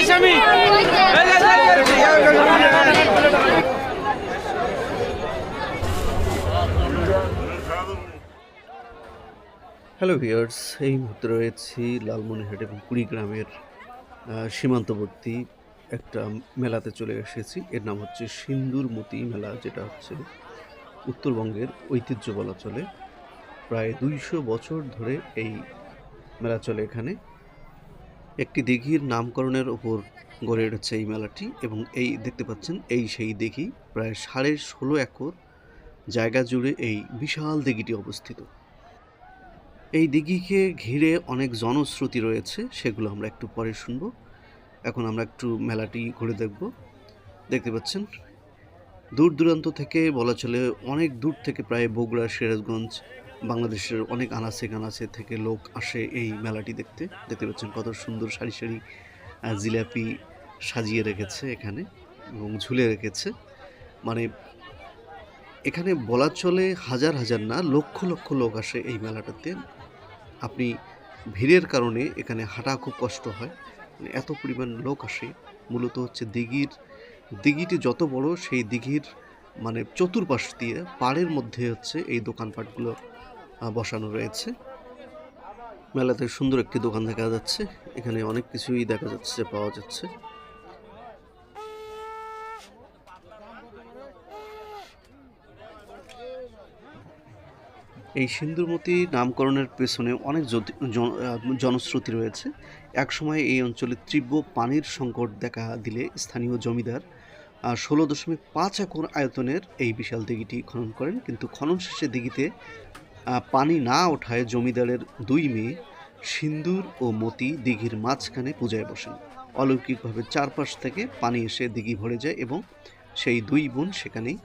Hello viewers, এই মুহূর্তে রয়েছি লালমনিরহাট এবং কুড়িগ্রামের সীমান্তবর্তী একটা মেলাতে চলে এসেছি। এর নাম হচ্ছে সিন্দুরমতি মেলা, যেটা হচ্ছে উত্তরবঙ্গের ঐতিহ্য বলা চলে। প্রায় 200 বছর ধরে এই মেলা চলে এখানে। একটি দিঘির নামকরণের ওপর গড়ে উঠেছে এই মেলাটি, এবং এই দেখতে পাচ্ছেন এই সেই দিঘি। প্রায় 16.5 একর জায়গা জুড়ে এই বিশাল দিঘিটি অবস্থিত। এই দিঘিকে ঘিরে অনেক জনশ্রুতি রয়েছে, সেগুলো আমরা একটু পরে শুনবো। এখন আমরা একটু মেলাটি ঘুরে দেখব। দেখতে পাচ্ছেন দূর দূরান্ত থেকে, বলা চলে অনেক দূর থেকে, প্রায় বগুড়া, সিরাজগঞ্জ, বাংলাদেশের অনেক আনাচে কানাচে থেকে লোক আসে এই মেলাটি দেখতে। দেখতে পাচ্ছেন কত সুন্দর সারি সারি জিলাপি সাজিয়ে রেখেছে এখানে এবং ঝুলে রেখেছে। মানে এখানে বলা চলে হাজার হাজার না, লক্ষ লক্ষ লোক আসে এই মেলাটাতে। আপনি ভিড়ের কারণে এখানে হাঁটা খুব কষ্ট হয়, এত পরিমাণ লোক আসে। মূলত হচ্ছে দিঘিটি যত বড়, সেই দিঘির মানে চতুর্পাশ দিয়ে পাড়ের মধ্যে হচ্ছে এই দোকানপাটগুলো বসানো রয়েছে। মেলাতে সুন্দর একটি দোকান দেখা যাচ্ছে, এখানে অনেক কিছুই দেখা যাচ্ছে, পাওয়া যাচ্ছে। এই সিন্দুরমতি নামকরণের পেছনে অনেক জনশ্রুতি রয়েছে। একসময় এই অঞ্চলে তীব্র পানির সংকট দেখা দিলে স্থানীয় জমিদার 16.5 একর আয়তনের এই বিশাল দিঘিটি খনন করেন, কিন্তু খনন শেষে দিঘিতে পানি না ওঠায় জমিদারের 2 মেয়ে সিন্দুর ও মতি দিঘির মাঝখানে পূজায় বসেন। অলৌকিকভাবে চারপাশ থেকে পানি এসে দিঘি ভরে যায় এবং সেই 2 বোন সেখানেই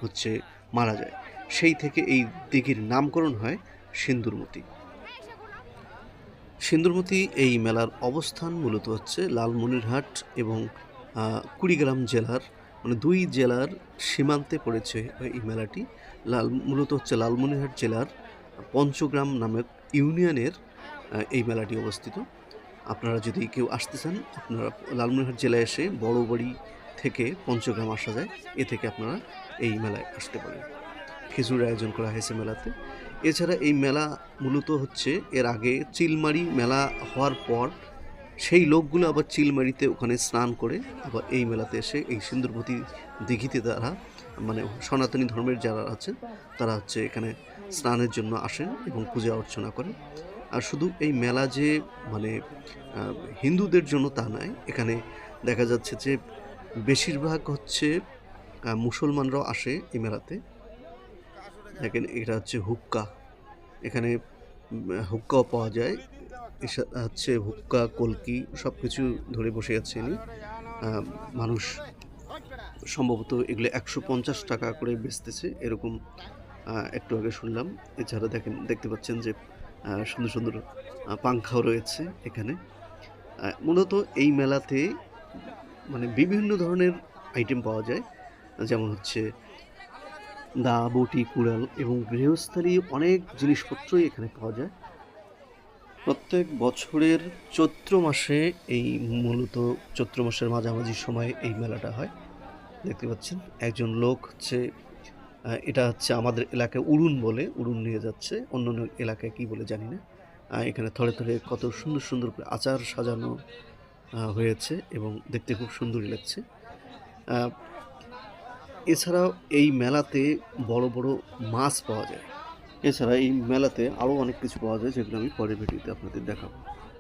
হচ্ছে মারা যায়। সেই থেকে এই দিঘির নামকরণ হয় সিন্দুরমতি। সিন্দুরমতি এই মেলার অবস্থান মূলত হচ্ছে লালমনিরহাট এবং কুড়িগ্রাম জেলার, মানে 2 জেলার সীমান্তে পড়েছে এই মেলাটি। মূলত হচ্ছে লালমনিরহাট জেলার পঞ্চগ্রাম নামক ইউনিয়নের এই মেলাটি অবস্থিত। আপনারা যদি কেউ আসতে চান, আপনারা লালমনিরহাট জেলায় এসে বড় বাড়ি থেকে পঞ্চগ্রাম আসা যায়, এ থেকে আপনারা এই মেলায় আসতে পারেন। খিচুড়ির আয়োজন করা হয়েছে মেলাতে। এছাড়া এই মেলা মূলত হচ্ছে, এর আগে চিলমারি মেলা হওয়ার পর সেই লোকগুলো আবার চিলমারিতে ওখানে স্নান করে আবার এই মেলাতে এসে এই সিন্দুরমতি দিঘিতে তারা, মানে সনাতনী ধর্মের যারা আছেন তারা হচ্ছে এখানে স্নানের জন্য আসেন এবং পূজা অর্চনা করেন। আর শুধু এই মেলা যে মানে হিন্দুদের জন্য তা নয়, এখানে দেখা যাচ্ছে যে বেশিরভাগ হচ্ছে মুসলমানরাও আসে এই মেলাতে। দেখেন, এটা হচ্ছে হুক্কা, এখানে হুক্কাও পাওয়া যায়। হচ্ছে হুক্কা, কলকি সব কিছু ধরে বসে আছে ইনি। মানুষ সম্ভবত এগুলো 150 টাকা করে বেচতেছে, এরকম একটু আগে শুনলাম। এছাড়া দেখতে পাচ্ছেন যে সুন্দর সুন্দর পাংখাও রয়েছে এখানে। মূলত এই মেলাতে মানে বিভিন্ন ধরনের আইটেম পাওয়া যায়, যেমন হচ্ছে দা, বটি, কুড়াল এবং গৃহস্থালী অনেক জিনিসপত্রই এখানে পাওয়া যায়। প্রত্যেক বছরের চৈত্র মাসে, এই মূলত চৈত্র মাসের মাঝামাঝি সময় এই মেলাটা হয়। দেখতে পাচ্ছেন একজন লোক হচ্ছে, এটা হচ্ছে আমাদের এলাকায় উড়ুন বলে, উড়ুন নিয়ে যাচ্ছে, অন্য এলাকায় কি বলে জানি না। এখানে থরে থরে কত সুন্দর সুন্দর করে আচার সাজানো হয়েছে এবং দেখতে খুব সুন্দরই লাগছে। এছাড়াও এই মেলাতে বড় বড় মাছ পাওয়া যায়। এছাড়া এই মেলাতে আরও অনেক কিছু পাওয়া যায়, যেগুলো আমি পরের ভিডিওতে আপনাদের দেখাবো।